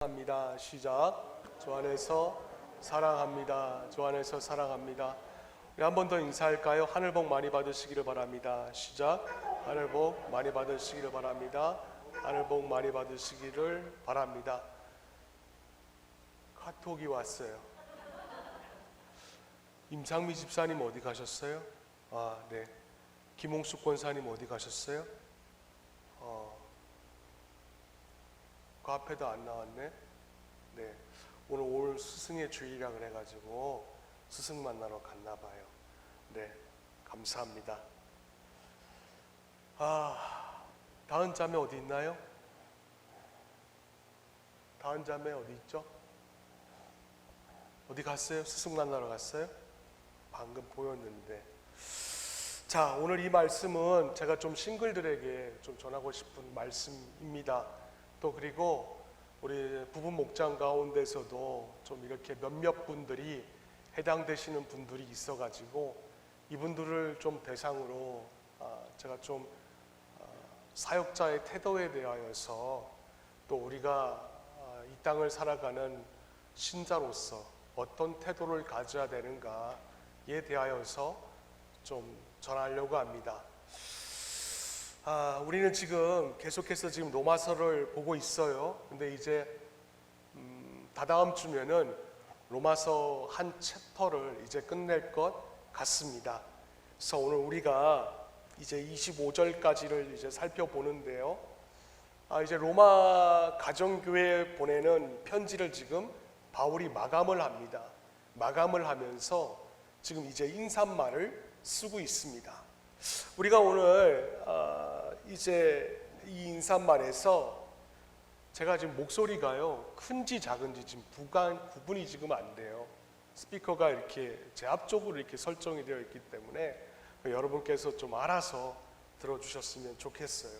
합니다. 시작. 주 안에서 사랑합니다. 주 안에서 사랑합니다. 우리 한 번 더 인사할까요? 하늘 복 많이 받으시기를 바랍니다. 시작. 하늘 복 많이 받으시기를 바랍니다. 하늘 복 많이 받으시기를 바랍니다. 카톡이 왔어요. 임상미 집사님 어디 가셨어요? 네. 김홍숙 권사님 어디 가셨어요? 그 앞에도 안 나왔네. 네, 오늘 올 스승의 주일이라 그래가지고 스승 만나러 갔나 봐요. 네, 감사합니다. 다은 자매 어디 있나요? 다은 자매 어디 있죠? 어디 갔어요? 스승 만나러 갔어요? 방금 보였는데. 자, 오늘 이 말씀은 제가 좀 싱글들에게 좀 전하고 싶은 말씀입니다. 또 그리고 우리 부부 목장 가운데서도 좀 이렇게 몇몇 분들이 해당되시는 분들이 있어가지고 이분들을 좀 대상으로 제가 좀 사역자의 태도에 대하여서 또 우리가 이 땅을 살아가는 신자로서 어떤 태도를 가져야 되는가에 대하여서 좀 전하려고 합니다. 우리는 지금 계속해서 지금 로마서를 보고 있어요. 근데 이제 다다음 주면은 로마서 한 챕터를 이제 끝낼 것 같습니다. 그래서 오늘 우리가 이제 25절까지를 이제 살펴보는데요. 이제 로마 가정교회에 보내는 편지를 지금 바울이 마감을 합니다. 마감을 하면서 지금 이제 인사말을 쓰고 있습니다. 우리가 오늘 이제 이 인사말에서 제가 지금 목소리가요 큰지 작은지 지금 구분이 지금 안 돼요. 스피커가 이렇게 제 앞쪽으로 이렇게 설정이 되어 있기 때문에 여러분께서 좀 알아서 들어주셨으면 좋겠어요.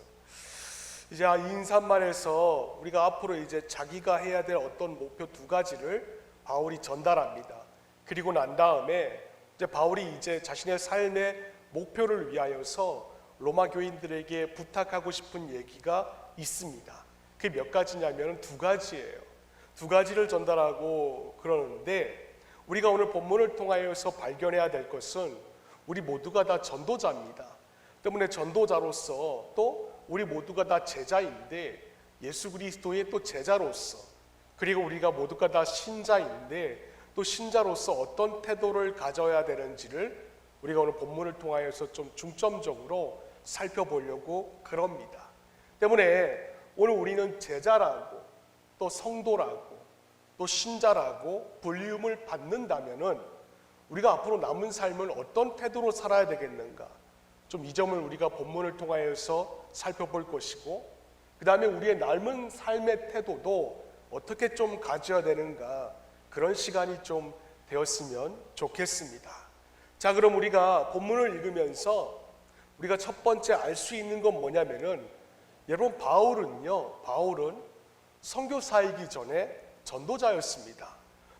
이제 이 인사말에서 우리가 앞으로 이제 자기가 해야 될 어떤 목표 두 가지를 바울이 전달합니다. 그리고 난 다음에 이제 바울이 이제 자신의 삶의 목표를 위하여서 로마 교인들에게 부탁하고 싶은 얘기가 있습니다. 그게 몇 가지냐면 두 가지예요. 두 가지를 전달하고 그러는데 우리가 오늘 본문을 통하여서 발견해야 될 것은 우리 모두가 다 전도자입니다. 때문에 전도자로서 또 우리 모두가 다 제자인데 예수 그리스도의 또 제자로서 그리고 우리가 모두가 다 신자인데 또 신자로서 어떤 태도를 가져야 되는지를 우리가 오늘 본문을 통하여서 좀 중점적으로 살펴보려고 그럽니다. 때문에 오늘 우리는 제자라고 또 성도라고 또 신자라고 불리움을 받는다면은 우리가 앞으로 남은 삶을 어떤 태도로 살아야 되겠는가? 좀 이 점을 우리가 본문을 통하여서 살펴볼 것이고 그 다음에 우리의 남은 삶의 태도도 어떻게 좀 가져야 되는가? 그런 시간이 좀 되었으면 좋겠습니다. 자, 그럼 우리가 본문을 읽으면서 우리가 첫 번째 알 수 있는 건 뭐냐면은 여러분 바울은 선교사이기 전에 전도자였습니다.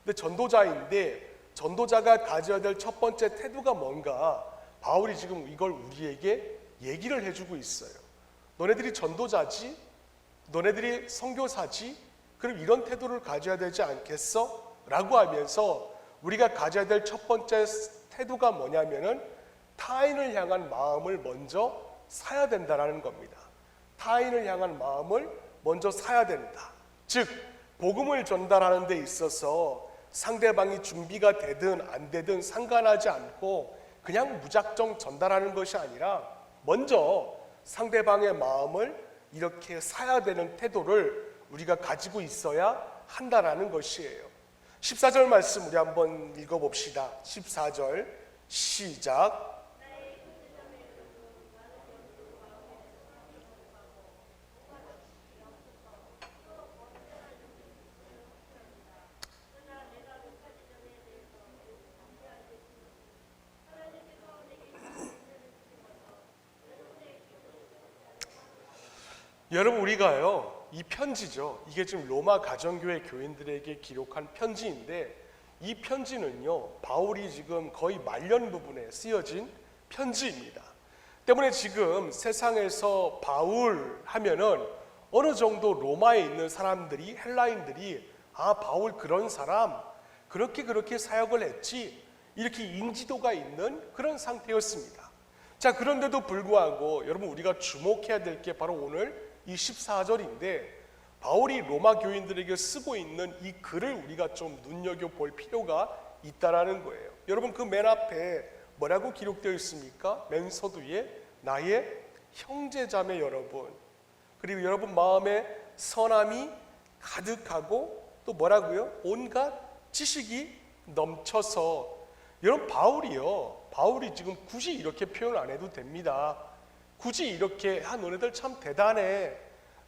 근데 전도자인데 전도자가 가져야 될 첫 번째 태도가 뭔가 바울이 지금 이걸 우리에게 얘기를 해주고 있어요. 너네들이 전도자지? 너네들이 선교사지? 그럼 이런 태도를 가져야 되지 않겠어? 라고 하면서 우리가 가져야 될 첫 번째 태도가 뭐냐면은 타인을 향한 마음을 먼저 사야 된다라는 겁니다. 타인을 향한 마음을 먼저 사야 된다. 즉 복음을 전달하는 데 있어서 상대방이 준비가 되든 안 되든 상관하지 않고 그냥 무작정 전달하는 것이 아니라 먼저 상대방의 마음을 이렇게 사야 되는 태도를 우리가 가지고 있어야 한다라는 것이에요. 14절 말씀 우리 한번 읽어봅시다. 14절 시작. 여러분 우리가요 이 편지죠. 이게 지금 로마 가정교회 교인들에게 기록한 편지인데 이 편지는요 바울이 지금 거의 말년 부분에 쓰여진 편지입니다. 때문에 지금 세상에서 바울 하면은 어느 정도 로마에 있는 사람들이, 헬라인들이 바울 그런 사람, 그렇게 사역을 했지, 이렇게 인지도가 있는 그런 상태였습니다. 자, 그런데도 불구하고 여러분, 우리가 주목해야 될 게 바로 오늘 이 14절인데, 바울이 로마 교인들에게 쓰고 있는 이 글을 우리가 좀 눈여겨볼 필요가 있다라는 거예요. 여러분, 그 맨 앞에 뭐라고 기록되어 있습니까? 맨 서두에 나의 형제자매 여러분, 그리고 여러분 마음에 선함이 가득하고 또 뭐라고요? 온갖 지식이 넘쳐서. 여러분, 바울이 지금 굳이 이렇게 표현 안 해도 됩니다. 굳이 이렇게 너네들 참 대단해,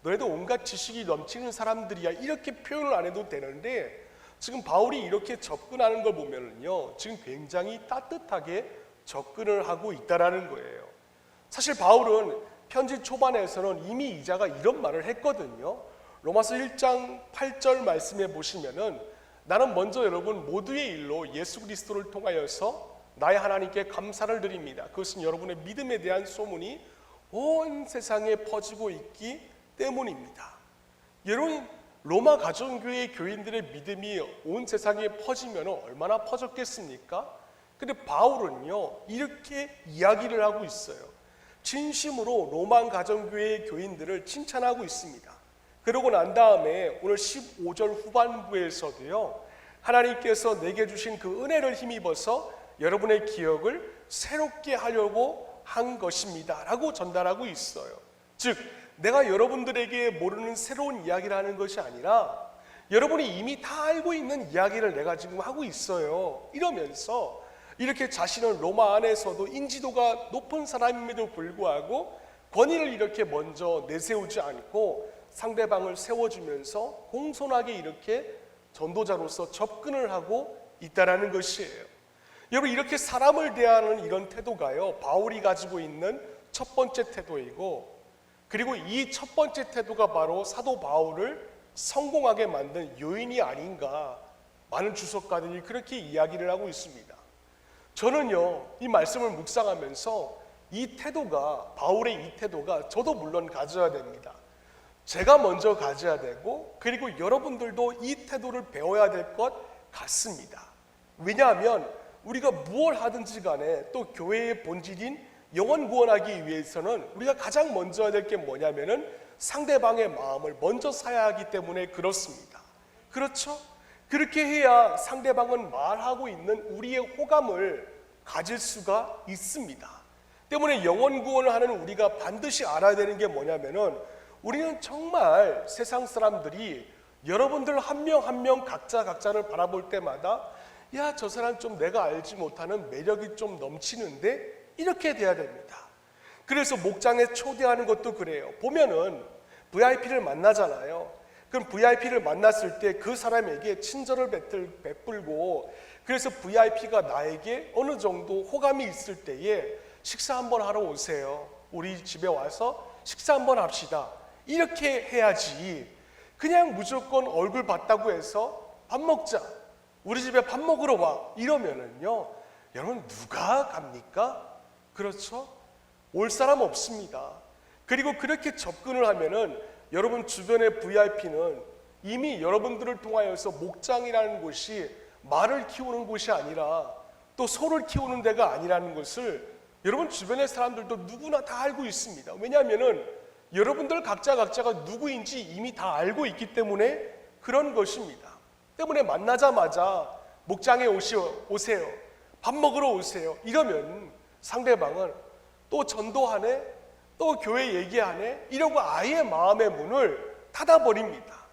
너네들 온갖 지식이 넘치는 사람들이야, 이렇게 표현을 안 해도 되는데, 지금 바울이 이렇게 접근하는 걸 보면요, 지금 굉장히 따뜻하게 접근을 하고 있다라는 거예요. 사실 바울은 편지 초반에서는 이미 이자가 이런 말을 했거든요. 로마서 1장 8절 말씀에 보시면은, 나는 먼저 여러분 모두의 일로 예수 그리스도를 통하여서 나의 하나님께 감사를 드립니다. 그것은 여러분의 믿음에 대한 소문이 온 세상에 퍼지고 있기 때문입니다. 여러분, 로마 가정교회 교인들의 믿음이 온 세상에 퍼지면 얼마나 퍼졌겠습니까? 근데 바울은요, 이렇게 이야기를 하고 있어요. 진심으로 로마 가정교회의 교인들을 칭찬하고 있습니다. 그러고 난 다음에 오늘 15절 후반부에서도요, 하나님께서 내게 주신 그 은혜를 힘입어서 여러분의 기억을 새롭게 하려고 한 것입니다 라고 전달하고 있어요. 즉, 내가 여러분들에게 모르는 새로운 이야기를 하는 것이 아니라 여러분이 이미 다 알고 있는 이야기를 내가 지금 하고 있어요. 이러면서 이렇게 자신은 로마 안에서도 인지도가 높은 사람임에도 불구하고 권위를 이렇게 먼저 내세우지 않고 상대방을 세워주면서 공손하게 이렇게 전도자로서 접근을 하고 있다라는 것이에요. 여러분, 이렇게 사람을 대하는 이런 태도가요, 바울이 가지고 있는 첫 번째 태도이고, 그리고 이 첫 번째 태도가 바로 사도 바울을 성공하게 만든 요인이 아닌가, 많은 주석가들이 그렇게 이야기를 하고 있습니다. 저는요, 이 말씀을 묵상하면서 이 태도가, 바울의 이 태도가 저도 물론 가져야 됩니다. 제가 먼저 가져야 되고, 그리고 여러분들도 이 태도를 배워야 될 것 같습니다. 왜냐하면 우리가 무엇을 하든지 간에 또 교회의 본질인 영혼 구원하기 위해서는 우리가 가장 먼저 해야 될 게 뭐냐면은 상대방의 마음을 먼저 사야 하기 때문에 그렇습니다. 그렇죠? 그렇게 해야 상대방은 말하고 있는 우리의 호감을 가질 수가 있습니다. 때문에 영혼 구원을 하는 우리가 반드시 알아야 되는 게 뭐냐면은, 우리는 정말 세상 사람들이 여러분들 한 명 한 명 각자를 바라볼 때마다, 야, 저 사람 좀 내가 알지 못하는 매력이 좀 넘치는데, 이렇게 돼야 됩니다. 그래서 목장에 초대하는 것도 그래요. 보면은 VIP를 만나잖아요. 그럼 VIP를 만났을 때 그 사람에게 친절을 베풀고, 그래서 VIP가 나에게 어느 정도 호감이 있을 때에 식사 한번 하러 오세요, 우리 집에 와서 식사 한번 합시다, 이렇게 해야지. 그냥 무조건 얼굴 봤다고 해서 밥 먹자, 우리 집에 밥 먹으러 와, 이러면은요, 여러분 누가 갑니까? 그렇죠? 올 사람 없습니다. 그리고 그렇게 접근을 하면은 여러분 주변의 VIP는 이미 여러분들을 통하여서 목장이라는 곳이 말을 키우는 곳이 아니라 또 소를 키우는 데가 아니라는 것을 여러분 주변의 사람들도 누구나 다 알고 있습니다. 왜냐하면은 여러분들 각자가 누구인지 이미 다 알고 있기 때문에 그런 것입니다. 때문에 만나자마자 목장에 오세요, 밥 먹으러 오세요, 이러면 상대방은 또 전도하네, 또 교회 얘기하네, 이러고 아예 마음의 문을 닫아버립니다.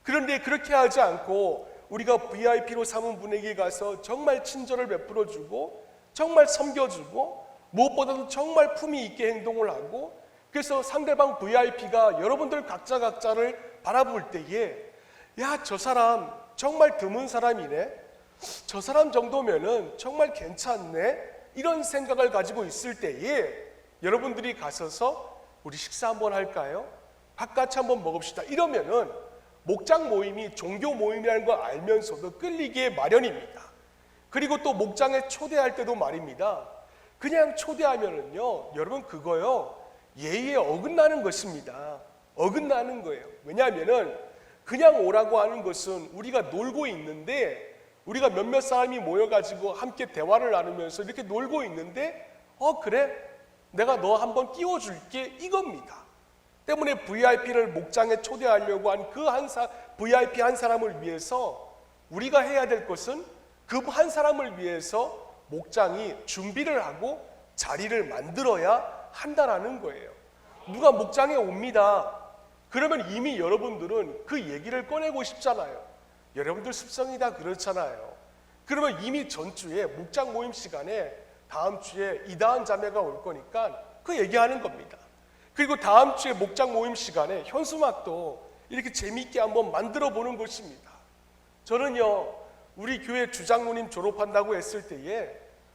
그런데 그렇게 하지 않고 우리가 VIP로 삼은 분에게 가서 정말 친절을 베풀어주고, 정말 섬겨주고, 무엇보다도 정말 품위 있게 행동을 하고, 그래서 상대방 VIP가 여러분들 각자를 바라볼 때에, 야, 저 사람 정말 드문 사람이네, 저 사람 정도면은 정말 괜찮네, 이런 생각을 가지고 있을 때에 여러분들이 가서서 우리 식사 한번 할까요? 밥 같이 한번 먹읍시다, 이러면은 목장 모임이 종교 모임이라는 걸 알면서도 끌리기에 마련입니다. 그리고 또 목장에 초대할 때도 말입니다. 그냥 초대하면은요, 여러분 그거요, 예의에 어긋나는 것입니다. 어긋나는 거예요. 왜냐하면은 그냥 오라고 하는 것은 우리가 놀고 있는데, 우리가 몇몇 사람이 모여가지고 함께 대화를 나누면서 이렇게 놀고 있는데 그래? 내가 너 한번 끼워줄게, 이겁니다. 때문에 VIP를 목장에 초대하려고 한 그 VIP 한 사람을 위해서 우리가 해야 될 것은 그 한 사람을 위해서 목장이 준비를 하고 자리를 만들어야 한다라는 거예요. 누가 목장에 옵니다. 그러면 이미 여러분들은 그 얘기를 꺼내고 싶잖아요. 여러분들 습성이 다 그렇잖아요. 그러면 이미 전주에 목장 모임 시간에 다음 주에 이다은 자매가 올 거니까 그 얘기하는 겁니다. 그리고 다음 주에 목장 모임 시간에 현수막도 이렇게 재미있게 한번 만들어 보는 것입니다. 저는요, 우리 교회 주장로님 졸업한다고 했을 때에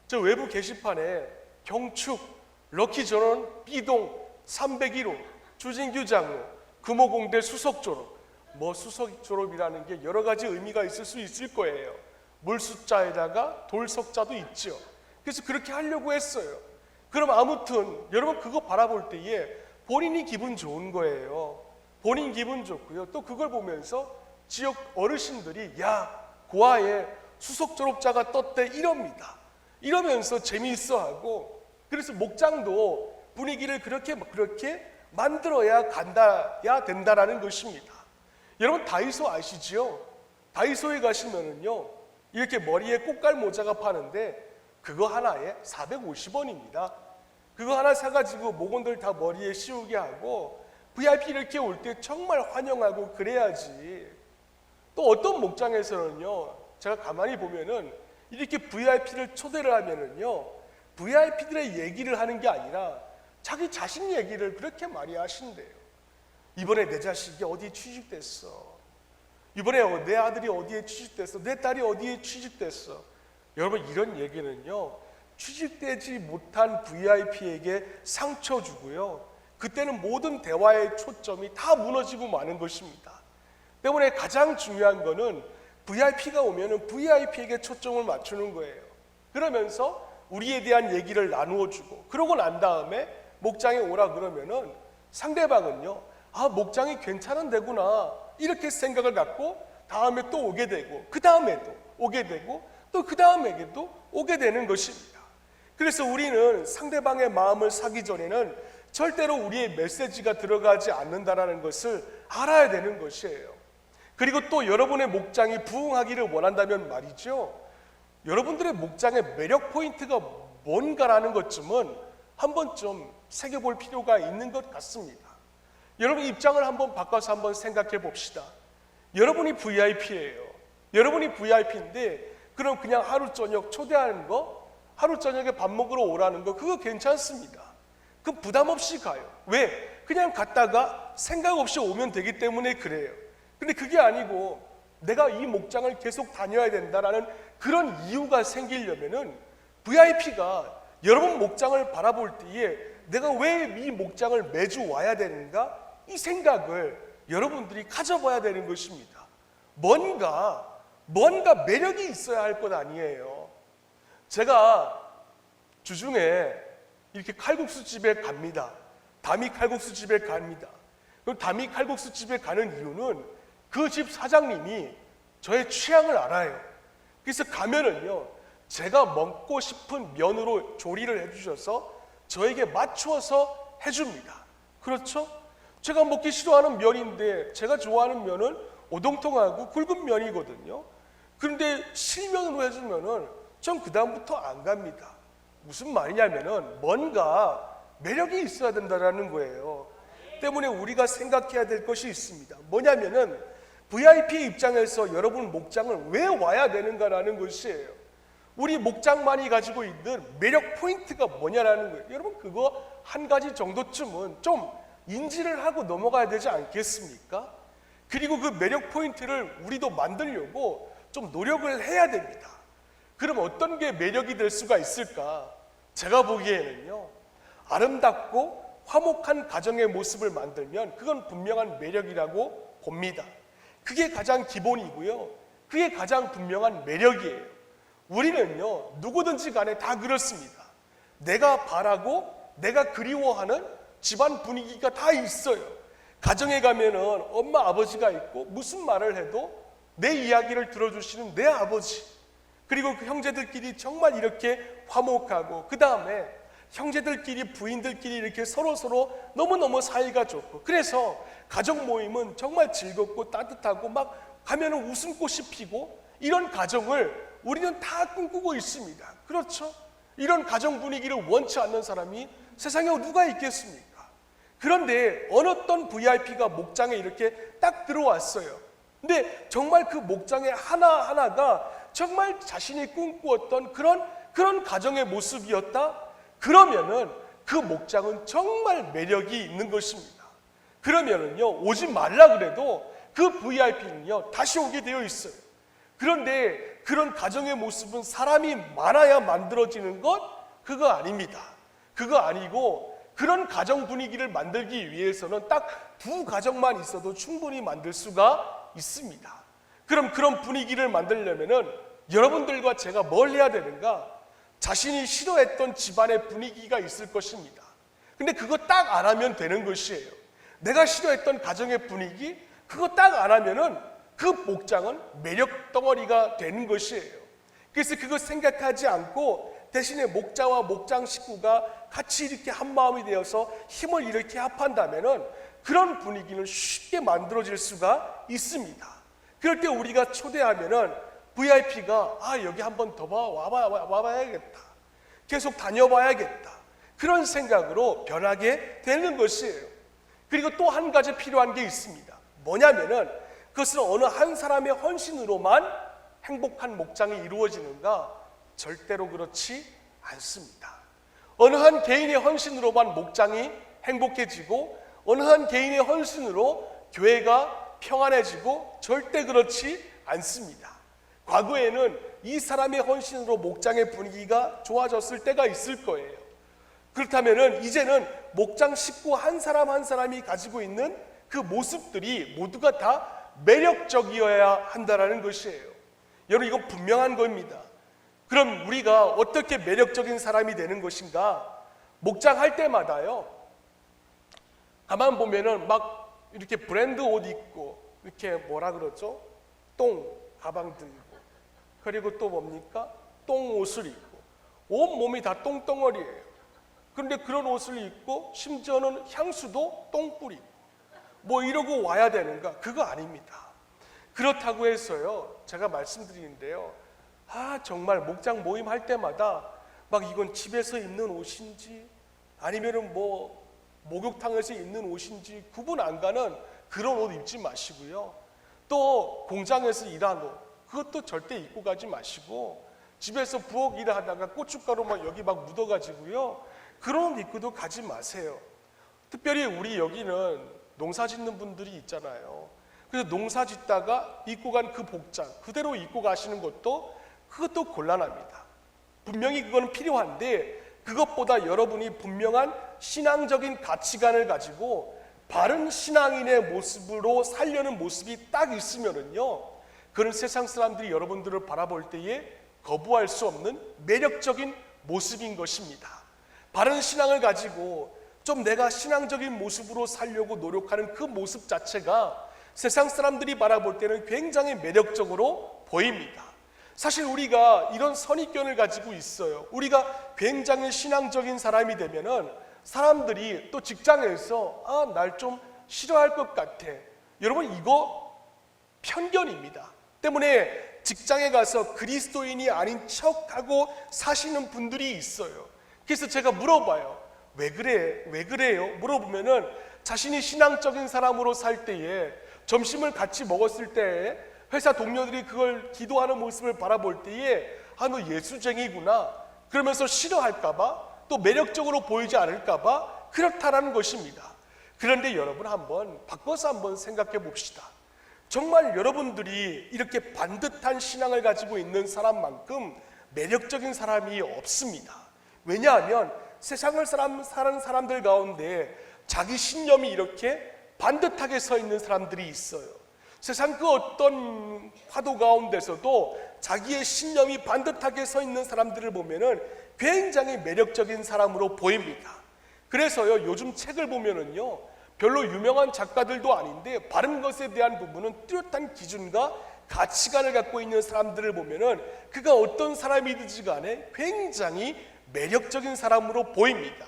저 외부 게시판에 경축, 럭키전원, B동, 301호, 주진규 장로, 금호공대 수석 졸업, 수석 졸업이라는 게 여러 가지 의미가 있을 수 있을 거예요. 물 숫자에다가 돌 석자도 있죠. 그래서 그렇게 하려고 했어요. 그럼 아무튼 여러분 그거 바라볼 때에 본인이 기분 좋은 거예요. 본인 기분 좋고요. 또 그걸 보면서 지역 어르신들이 야, 고아에 수석 졸업자가 떴대, 이럽니다. 이러면서 재미있어하고, 그래서 목장도 분위기를 그렇게 만들어야 된다라는 것입니다. 여러분 다이소 아시죠? 다이소에 가시면은요, 이렇게 머리에 꽃갈 모자가 파는데 그거 하나에 450원입니다. 그거 하나 사가지고 목원들 다 머리에 씌우게 하고 VIP 이렇게 올 때 정말 환영하고 그래야지. 또 어떤 목장에서는요, 제가 가만히 보면은 이렇게 VIP를 초대를 하면은요, VIP들의 얘기를 하는 게 아니라 자기 자신 얘기를 그렇게 많이 하신대요. 이번에 내 자식이 어디에 취직됐어. 이번에 내 아들이 어디에 취직됐어. 내 딸이 어디에 취직됐어. 여러분 이런 얘기는요, 취직되지 못한 VIP에게 상처 주고요, 그때는 모든 대화의 초점이 다 무너지고 마는 것입니다. 때문에 가장 중요한 거는 VIP가 오면은 VIP에게 초점을 맞추는 거예요. 그러면서 우리에 대한 얘기를 나누어 주고, 그러고 난 다음에 목장에 오라 그러면은 상대방은요, 아, 목장이 괜찮은 데구나, 이렇게 생각을 갖고 다음에 또 오게 되고, 그 다음에도 오게 되고, 또 그 다음에도 오게 되는 것입니다. 그래서 우리는 상대방의 마음을 사기 전에는 절대로 우리의 메시지가 들어가지 않는다라는 것을 알아야 되는 것이에요. 그리고 또 여러분의 목장이 부흥하기를 원한다면 말이죠, 여러분들의 목장의 매력 포인트가 뭔가라는 것쯤은 한번 좀 새겨볼 필요가 있는 것 같습니다. 여러분 입장을 한번 바꿔서 한번 생각해 봅시다. 여러분이 VIP예요. 여러분이 VIP인데 그럼 그냥 하루 저녁 초대하는 거, 하루 저녁에 밥 먹으러 오라는 거, 그거 괜찮습니다. 그 부담 없이 가요. 왜? 그냥 갔다가 생각 없이 오면 되기 때문에 그래요. 근데 그게 아니고 내가 이 목장을 계속 다녀야 된다라는 그런 이유가 생기려면은 VIP가 여러분 목장을 바라볼 때에 내가 왜 이 목장을 매주 와야 되는가? 이 생각을 여러분들이 가져봐야 되는 것입니다. 뭔가 매력이 있어야 할 것 아니에요. 제가 주중에 이렇게 칼국수 집에 갑니다. 다미 칼국수 집에 갑니다. 그럼 다미 칼국수 집에 가는 이유는 그 집 사장님이 저의 취향을 알아요. 그래서 가면은요, 제가 먹고 싶은 면으로 조리를 해주셔서 저에게 맞추어서 해줍니다. 그렇죠? 제가 먹기 싫어하는 면인데 제가 좋아하는 면은 오동통하고 굵은 면이거든요. 그런데 실면으로 해주면은 전 그 다음부터 안 갑니다. 무슨 말이냐면은 뭔가 매력이 있어야 된다는 거예요. 때문에 우리가 생각해야 될 것이 있습니다. 뭐냐면은 VIP 입장에서 여러분 목장을 왜 와야 되는가라는 것이에요. 우리 목장만이 가지고 있는 매력 포인트가 뭐냐라는 거예요. 여러분 그거 한 가지 정도쯤은 좀 인지를 하고 넘어가야 되지 않겠습니까? 그리고 그 매력 포인트를 우리도 만들려고 좀 노력을 해야 됩니다. 그럼 어떤 게 매력이 될 수가 있을까? 제가 보기에는요, 아름답고 화목한 가정의 모습을 만들면 그건 분명한 매력이라고 봅니다. 그게 가장 기본이고요, 그게 가장 분명한 매력이에요. 우리는요, 누구든지 간에 다 그렇습니다. 내가 바라고 내가 그리워하는 집안 분위기가 다 있어요. 가정에 가면은 엄마 아버지가 있고 무슨 말을 해도 내 이야기를 들어주시는 내 아버지, 그리고 그 형제들끼리 정말 이렇게 화목하고, 그 다음에 형제들끼리 부인들끼리 이렇게 서로 너무너무 사이가 좋고, 그래서 가족 모임은 정말 즐겁고 따뜻하고 막 가면은 웃음꽃이 피고, 이런 가정을 우리는 다 꿈꾸고 있습니다. 그렇죠? 이런 가정 분위기를 원치 않는 사람이 세상에 누가 있겠습니까? 그런데 어느 VIP가 목장에 이렇게 딱 들어왔어요. 근데 정말 그 목장의 하나하나가 정말 자신이 꿈꾸었던 그런 가정의 모습이었다? 그러면은 그 목장은 정말 매력이 있는 것입니다. 그러면은요, 오지 말라 그래도 그 VIP는요, 다시 오게 되어 있어요. 그런데 그런 가정의 모습은 사람이 많아야 만들어지는 것? 그거 아닙니다. 그거 아니고, 그런 가정 분위기를 만들기 위해서는 딱 두 가정만 있어도 충분히 만들 수가 있습니다. 그럼 그런 분위기를 만들려면은 여러분들과 제가 뭘 해야 되는가? 자신이 싫어했던 집안의 분위기가 있을 것입니다. 근데 그거 딱 안 하면 되는 것이에요. 내가 싫어했던 가정의 분위기, 그거 딱 안 하면은 그 목장은 매력 덩어리가 되는 것이에요. 그래서 그거 생각하지 않고 대신에 목자와 목장 식구가 같이 이렇게 한 마음이 되어서 힘을 이렇게 합한다면은 그런 분위기는 쉽게 만들어질 수가 있습니다. 그럴 때 우리가 초대하면은 VIP가 여기 한번 더 와봐야겠다, 계속 다녀봐야겠다, 그런 생각으로 변하게 되는 것이에요. 그리고 또 한 가지 필요한 게 있습니다. 뭐냐면은 그것은 어느 한 사람의 헌신으로만 행복한 목장이 이루어지는가? 절대로 그렇지 않습니다. 어느 한 개인의 헌신으로만 목장이 행복해지고, 어느 한 개인의 헌신으로 교회가 평안해지고, 절대 그렇지 않습니다. 과거에는 이 사람의 헌신으로 목장의 분위기가 좋아졌을 때가 있을 거예요. 그렇다면은 이제는 목장 식구 한 사람 한 사람이 가지고 있는 그 모습들이 모두가 다 매력적이어야 한다는 것이에요. 여러분, 이건 분명한 겁니다. 그럼 우리가 어떻게 매력적인 사람이 되는 것인가? 목장 할 때마다요, 가만 보면은 막 이렇게 브랜드 옷 입고, 이렇게 뭐라 그러죠? 똥 가방 들고, 그리고 또 뭡니까? 똥 옷을 입고, 온 몸이 다 똥덩어리예요. 그런데 그런 옷을 입고 심지어는 향수도 똥 뿌리고 뭐 이러고 와야 되는가? 그거 아닙니다. 그렇다고 해서요, 제가 말씀드리는데요, 정말 목장 모임 할 때마다 막 이건 집에서 입는 옷인지 아니면은 뭐 목욕탕에서 입는 옷인지 구분 안 가는 그런 옷 입지 마시고요. 또 공장에서 일한 옷, 그것도 절대 입고 가지 마시고, 집에서 부엌 일을 하다가 고춧가루 막 여기 막 묻어가지고요, 그런 옷 입고도 가지 마세요. 특별히 우리 여기는 농사 짓는 분들이 있잖아요. 그래서 농사 짓다가 입고 간 그 복장 그대로 입고 가시는 그것도 곤란합니다. 분명히 그거는 필요한데, 그것보다 여러분이 분명한 신앙적인 가치관을 가지고 바른 신앙인의 모습으로 살려는 모습이 딱 있으면은요, 그런 세상 사람들이 여러분들을 바라볼 때에 거부할 수 없는 매력적인 모습인 것입니다. 바른 신앙을 가지고 좀 내가 신앙적인 모습으로 살려고 노력하는 그 모습 자체가 세상 사람들이 바라볼 때는 굉장히 매력적으로 보입니다. 사실 우리가 이런 선입견을 가지고 있어요. 우리가 굉장히 신앙적인 사람이 되면은 사람들이 또 직장에서 날 좀 싫어할 것 같아. 여러분, 이거 편견입니다. 때문에 직장에 가서 그리스도인이 아닌 척하고 사시는 분들이 있어요. 그래서 제가 물어봐요. 왜 그래요? 물어보면은 자신이 신앙적인 사람으로 살 때에 점심을 같이 먹었을 때 회사 동료들이 그걸 기도하는 모습을 바라볼 때에 너 예수쟁이구나 그러면서 싫어할까봐, 또 매력적으로 보이지 않을까봐 그렇다라는 것입니다. 그런데 여러분, 바꿔서 한번 생각해 봅시다. 정말 여러분들이 이렇게 반듯한 신앙을 가지고 있는 사람만큼 매력적인 사람이 없습니다. 왜냐하면 세상을 사는 사람들 가운데 자기 신념이 이렇게 반듯하게 서 있는 사람들이 있어요. 세상 그 어떤 화도 가운데서도 자기의 신념이 반듯하게 서 있는 사람들을 보면은 굉장히 매력적인 사람으로 보입니다. 그래서요, 요즘 책을 보면은요, 별로 유명한 작가들도 아닌데 바른 것에 대한 부분은 뚜렷한 기준과 가치관을 갖고 있는 사람들을 보면은 그가 어떤 사람이든지 간에 굉장히 매력적인 사람으로 보입니다.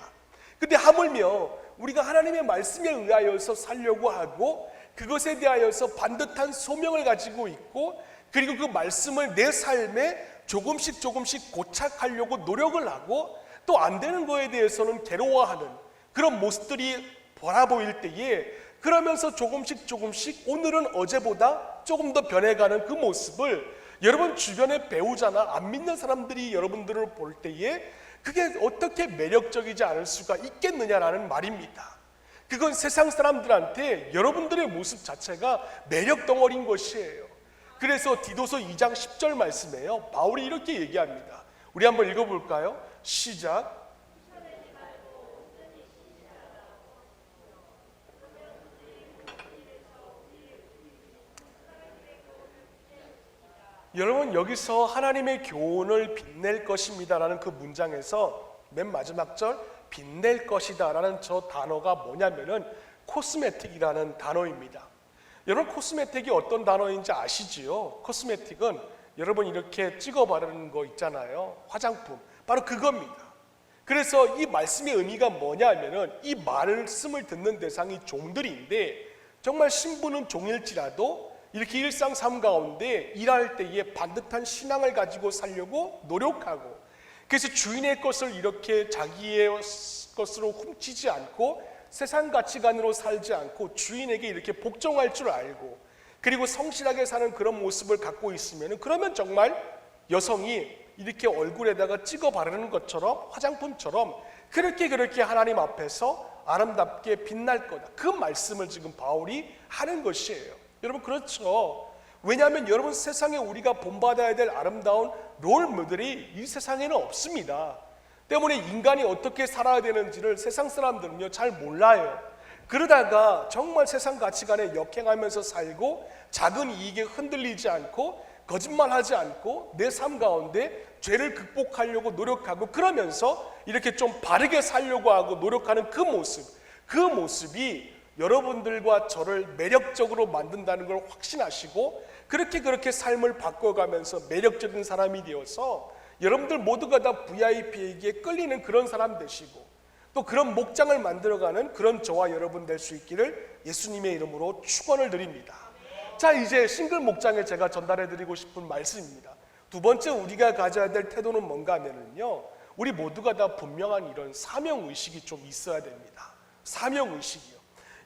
근데 하물며 우리가 하나님의 말씀에 의하여서 살려고 하고 그것에 대하여서 반듯한 소명을 가지고 있고 그리고 그 말씀을 내 삶에 조금씩 고착하려고 노력을 하고 또 안 되는 거에 대해서는 괴로워하는 그런 모습들이 바라보일 때에 그러면서 조금씩 오늘은 어제보다 조금 더 변해가는 그 모습을 여러분 주변의 배우자나 안 믿는 사람들이 여러분들을 볼 때에 그게 어떻게 매력적이지 않을 수가 있겠느냐라는 말입니다. 그건 세상 사람들한테 여러분들의 모습 자체가 매력 덩어리인 것이에요. 그래서 디도서 2장 10절 말씀에요, 바울이 이렇게 얘기합니다. 우리 한번 읽어볼까요? 시작. 여러분 여기서 하나님의 교훈을 빛낼 것입니다 라는 그 문장에서 맨 마지막 절 빛낼 것이다 라는 저 단어가 뭐냐면은 코스메틱이라는 단어입니다. 여러분 코스메틱이 어떤 단어인지 아시지요? 코스메틱은 여러분 이렇게 찍어 바르는 거 있잖아요. 화장품, 바로 그겁니다. 그래서 이 말씀의 의미가 뭐냐면은 이 말씀을 듣는 대상이 종들인데 정말 신부는 종일지라도 이렇게 일상 삶 가운데 일할 때에 반듯한 신앙을 가지고 살려고 노력하고 그래서 주인의 것을 이렇게 자기의 것으로 훔치지 않고 세상 가치관으로 살지 않고 주인에게 이렇게 복종할 줄 알고 그리고 성실하게 사는 그런 모습을 갖고 있으면 그러면 정말 여성이 이렇게 얼굴에다가 찍어 바르는 것처럼 화장품처럼 그렇게 하나님 앞에서 아름답게 빛날 거다. 그 말씀을 지금 바울이 하는 것이에요. 여러분 그렇죠. 왜냐하면 여러분 세상에 우리가 본받아야 될 아름다운 롤모델이 이 세상에는 없습니다. 때문에 인간이 어떻게 살아야 되는지를 세상 사람들은요 잘 몰라요. 그러다가 정말 세상 가치관에 역행하면서 살고 작은 이익에 흔들리지 않고 거짓말하지 않고 내 삶 가운데 죄를 극복하려고 노력하고 그러면서 이렇게 좀 바르게 살려고 하고 노력하는 그 모습이 여러분들과 저를 매력적으로 만든다는 걸 확신하시고 그렇게 삶을 바꿔가면서 매력적인 사람이 되어서 여러분들 모두가 다 VIP에게 끌리는 그런 사람 되시고 또 그런 목장을 만들어가는 그런 저와 여러분 될 수 있기를 예수님의 이름으로 축원을 드립니다. 자, 이제 싱글 목장에 제가 전달해드리고 싶은 말씀입니다. 두 번째 우리가 가져야 될 태도는 뭔가 하면요, 우리 모두가 다 분명한 이런 사명의식이 좀 있어야 됩니다. 사명의식이요.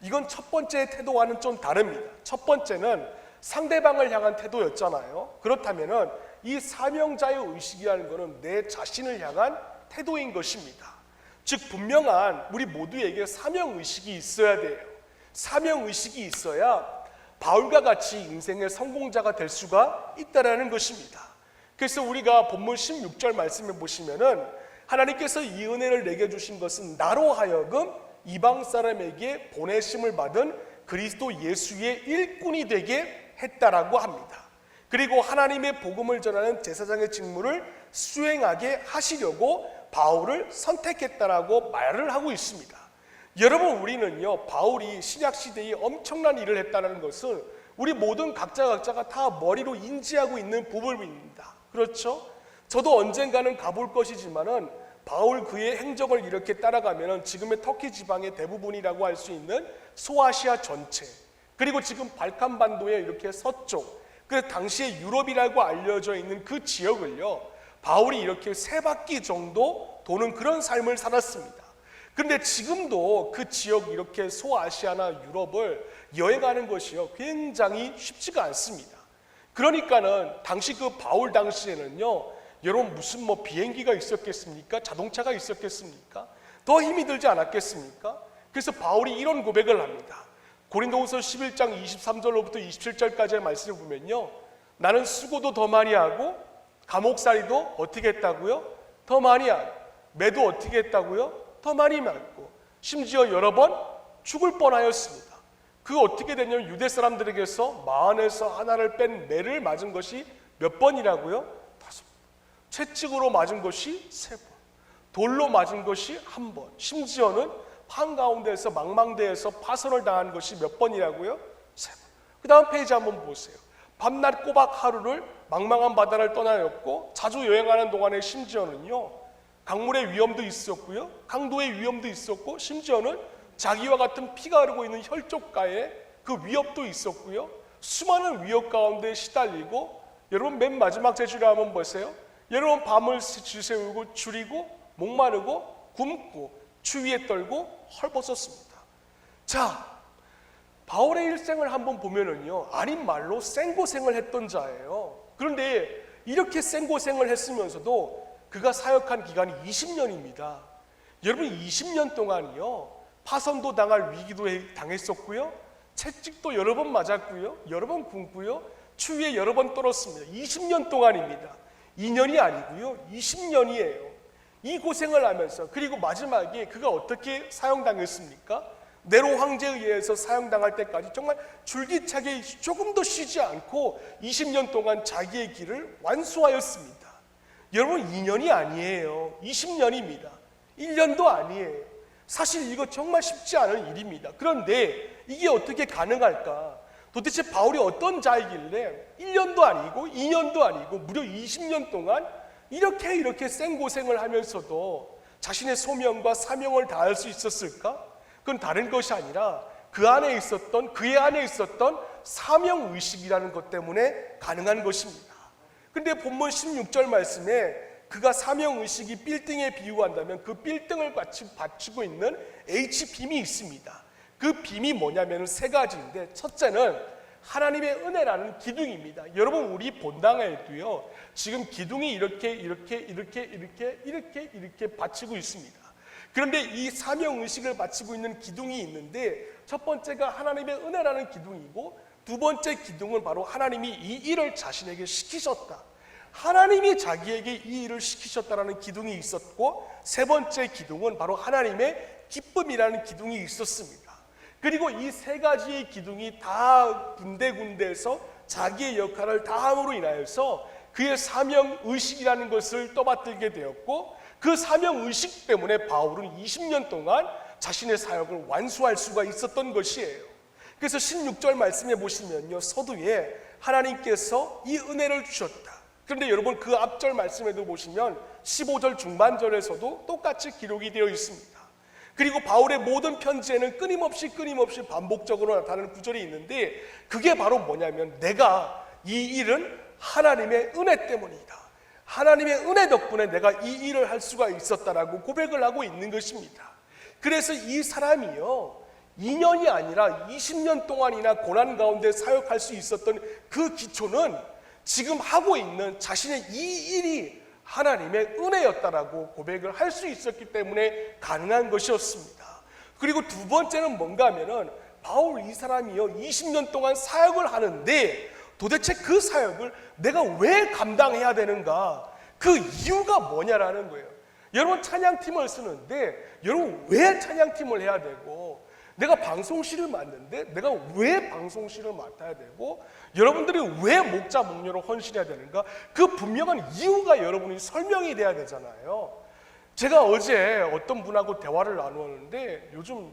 이건 첫 번째 태도와는 좀 다릅니다. 첫 번째는 상대방을 향한 태도였잖아요. 그렇다면은 이 사명자의 의식이라는 것은 내 자신을 향한 태도인 것입니다. 즉 분명한 우리 모두에게 사명의식이 있어야 돼요. 사명의식이 있어야 바울과 같이 인생의 성공자가 될 수가 있다라는 것입니다. 그래서 우리가 본문 16절 말씀에 보시면은 하나님께서 이 은혜를 내게 주신 것은 나로 하여금 이방 사람에게 보내심을 받은 그리스도 예수의 일꾼이 되게 했다라고 합니다. 그리고 하나님의 복음을 전하는 제사장의 직무를 수행하게 하시려고 바울을 선택했다라고 말을 하고 있습니다. 여러분 우리는요 바울이 신약시대에 엄청난 일을 했다는 것을 우리 모든 각자가 다 머리로 인지하고 있는 부분입니다. 그렇죠? 저도 언젠가는 가볼 것이지만은 바울 그의 행적을 이렇게 따라가면은 지금의 터키 지방의 대부분이라고 할 수 있는 소아시아 전체 그리고 지금 발칸반도의 이렇게 서쪽 그 당시에 유럽이라고 알려져 있는 그 지역을요 바울이 이렇게 3바퀴 정도 도는 그런 삶을 살았습니다. 그런데 지금도 그 지역 이렇게 소아시아나 유럽을 여행하는 것이요 굉장히 쉽지가 않습니다. 그러니까는 당시 그 바울 당시에는요 여러분 무슨 비행기가 있었겠습니까? 자동차가 있었겠습니까? 더 힘이 들지 않았겠습니까? 그래서 바울이 이런 고백을 합니다. 고린도후서 11장 23절로부터 27절까지의 말씀을 보면요 나는 수고도 더 많이 하고 감옥살이도 어떻게 했다고요? 더 많이 하고 매도 어떻게 했다고요? 더 많이 맞고 심지어 여러 번 죽을 뻔하였습니다. 그 어떻게 되냐면 유대 사람들에게서 마흔에서 하나를 뺀 매를 맞은 것이 몇 번이라고요? 5번. 채찍으로 맞은 것이 3번. 돌로 맞은 것이 1번. 심지어는 한가운데에서 망망대해서 파선을 당한 것이 몇 번이라고요? 3번. 그 다음 페이지 한번 보세요. 밤낮 꼬박 하루를 망망한 바다를 떠나였고 자주 여행하는 동안에 심지어는요 강물의 위험도 있었고요 강도의 위험도 있었고 심지어는 자기와 같은 피가 흐르고 있는 혈족가의 그 위협도 있었고요 수많은 위협 가운데 시달리고 여러분 맨 마지막 제주를 한번 보세요. 여러분 밤을 지새우고 줄이고 목마르고 굶고 추위에 떨고 헐벗었습니다. 자, 바울의 일생을 한번 보면은요 아닌 말로 생고생을 했던 자예요. 그런데 이렇게 생고생을 했으면서도 그가 사역한 기간이 20년입니다. 여러분 20년 동안이요 파선도 당할 위기도 당했었고요 채찍도 여러 번 맞았고요 여러 번 굶고요 추위에 여러 번 떨었습니다. 20년 동안입니다. 2년이 아니고요 20년이에요. 이 고생을 하면서 그리고 마지막에 그가 어떻게 사형당했습니까? 네로 황제에 의해서 사형당할 때까지 정말 줄기차게 조금도 쉬지 않고 20년 동안 자기의 길을 완수하였습니다. 여러분 2년이 아니에요. 20년입니다. 1년도 아니에요. 사실 이거 정말 쉽지 않은 일입니다. 그런데 이게 어떻게 가능할까? 도대체 바울이 어떤 자이길래 1년도 아니고 2년도 아니고 무려 20년 동안 이렇게 생고생을 하면서도 자신의 소명과 사명을 다할 수 있었을까? 그건 다른 것이 아니라 그의 안에 있었던 사명의식이라는 것 때문에 가능한 것입니다. 근데 본문 16절 말씀에 그가 사명의식이 빌딩에 비유한다면 그 빌딩을 받치고 있는 H빔이 있습니다. 그 빔이 뭐냐면 세 가지인데 첫째는 하나님의 은혜라는 기둥입니다. 여러분 우리 본당에도요 지금 기둥이 이렇게 받치고 있습니다. 그런데 이 사명의식을 바치고 있는 기둥이 있는데 첫 번째가 하나님의 은혜라는 기둥이고 두 번째 기둥은 바로 하나님이 이 일을 자신에게 시키셨다. 하나님이 자기에게 이 일을 시키셨다라는 기둥이 있었고 세 번째 기둥은 바로 하나님의 기쁨이라는 기둥이 있었습니다. 그리고 이 세 가지의 기둥이 다 군데군데에서 자기의 역할을 다함으로 인하여서 그의 사명의식이라는 것을 떠받들게 되었고 그 사명의식 때문에 바울은 20년 동안 자신의 사역을 완수할 수가 있었던 것이에요. 그래서 16절 말씀에 보시면요 서두에 하나님께서 이 은혜를 주셨다. 그런데 여러분 그 앞절 말씀에도 보시면 15절 중반절에서도 똑같이 기록이 되어 있습니다. 그리고 바울의 모든 편지에는 끊임없이 반복적으로 나타나는 구절이 있는데 그게 바로 뭐냐면 내가 이 일은 하나님의 은혜 때문이다. 하나님의 은혜 덕분에 내가 이 일을 할 수가 있었다라고 고백을 하고 있는 것입니다. 그래서 이 사람이요 2년이 아니라 20년 동안이나 고난 가운데 사역할 수 있었던 그 기초는 지금 하고 있는 자신의 이 일이 하나님의 은혜였다라고 고백을 할 수 있었기 때문에 가능한 것이었습니다. 그리고 두 번째는 뭔가 하면은 바울 이 사람이요 20년 동안 사역을 하는데 도대체 그 사역을 내가 왜 감당해야 되는가? 그 이유가 뭐냐라는 거예요. 여러분 찬양팀을 쓰는데 여러분 왜 찬양팀을 해야 되고 내가 방송실을 맡는데 내가 왜 방송실을 맡아야 되고 여러분들이 왜 목자 목료로 헌신해야 되는가? 그 분명한 이유가 여러분이 설명이 돼야 되잖아요. 제가 어제 어떤 분하고 대화를 나누었는데 요즘